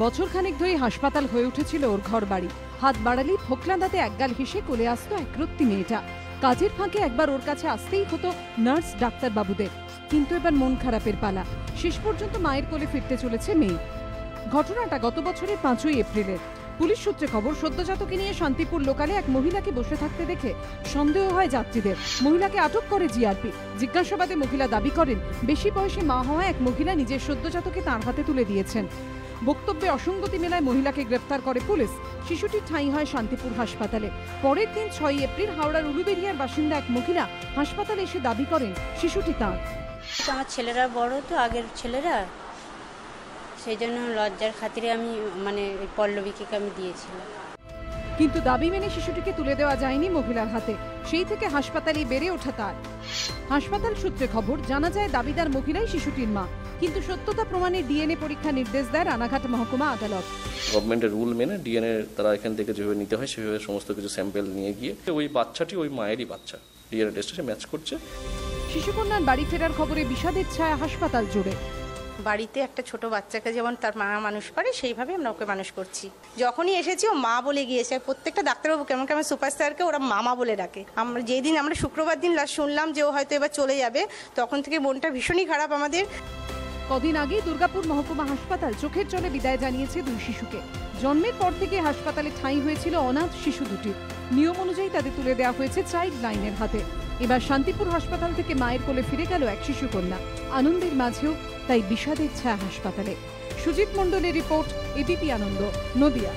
বছর খানেক ধরে হাসপাতাল হয়ে উঠেছিল ওর ঘর বাড়ি। হাত বাড়ালেই ফোকলা দাঁতে একগাল হেসে কোলে আসতো এক রত্তি মেয়েটা। কাজের ফাঁকে একবার ওর কাছে আসতেই হতো নার্স ডাক্তার বাবুদের। কিন্তু এবার মন খারাপের পালা। শেষ পর্যন্ত মায়ের কোলে ফিরতে চলেছে মেয়ে। ঘটনাটা গত বছরের 5ই এপ্রিলের। পুলিশ সূত্রে খবর, সদ্যজাতকে নিয়ে শান্তিপুর লোকালে এক মহিলাকে বসে থাকতে দেখে সন্দেহ হয় যাত্রীদের। মহিলাকে আটক করে জিআরপি। জিজ্ঞাসাবাদে মহিলা দাবি করেন, বেশি বয়সী মা হওয়া এক মহিলা নিজের সদ্যজাতকে তাঁর হাতে তুলে দিয়েছেন। বক্তব্যে অসঙ্গতি মেলায় মহিলাকে গ্রেফতার করে পুলিশ। শিশুটির ঠাঁই হয় শান্তিপুর হাসপাতালে। পরের দিন 6ই এপ্রিল হাওড়ার উলুবেড়িয়ার বাসিন্দা এক মহিলা হাসপাতালে এসে দাবি করেন শিশুটি তাঁর। আমার ছেলেরা বড় তো, আগের ছেলেরা, সেই জন্য লজ্জার খাতিরে আমি পল্লবীকে আমি দিয়েছিলাম। কিন্তু দাবি মেনে শিশুটিকে তুলে দেওয়া যায়নি মহিলার হাতে। সেই থেকে হাসপাতালে বেড়ে ওঠা তার। হাসপাতাল সূত্রে খবর, জানা যায় দাবিদার মহিলাই শিশুটির মা। কিন্তু সত্যতা প্রমাণে ডিএনএ পরীক্ষা নির্দেশ দেয় রানাঘাট মহকুমা আদালত। গভর্নমেন্টের রুল মেনে ডিএনএ তারা এখান থেকে যেভাবে নিতে হয় সেভাবে সমস্ত কিছু স্যাম্পল নিয়ে গিয়ে ওই বাচ্চাটি ওই মায়েরই বাচ্চা ডিএনএ টেস্টে ম্যাচ করছে। শিশুকন্যার বাড়ি ফেরার খবরে বিষাদের ছায়া হাসপাতাল জুড়ে। বাড়িতে একটা ছোট বাচ্চাকে যেমন তার মা মানুষ করে, সেইভাবে আমরা ওকে মানুষ করছি। যখনই এসেছি ও মা বলে গিয়েছে। প্রত্যেকটা ডাক্তারবাবু কেমন কেমন সুপারস্টারকে ওরা মামা বলে ডাকে। আমরা যেদিন আমরা শুক্রবার দিন লাস্ট শুনলাম যে ও হয়তো এবার চলে যাবে, তখন থেকে মনটা ভীষণই খারাপ আমাদের। কদিন আগেই দুর্গাপুর মহকুমা হাসপাতাল চোখের জলে বিদায় জানিয়েছে দুই শিশুকে। জন্মের পর থেকে হাসপাতালে ঠাঁই হয়েছিল অনাথ শিশু দুটির। নিয়ম অনুযায়ী তাদের তুলে দেওয়া হয়েছে চাইল্ড লাইনের হাতে। এবার শান্তিপুর হাসপাতাল থেকে মায়ের কোলে ফিরে গেল এক শিশুকন্যা। আনন্দের মাঝেও তাই বিষাদের ছায়া হাসপাতালে। সুজিত মণ্ডলের রিপোর্ট, এবিপি আনন্দ, নদিয়া।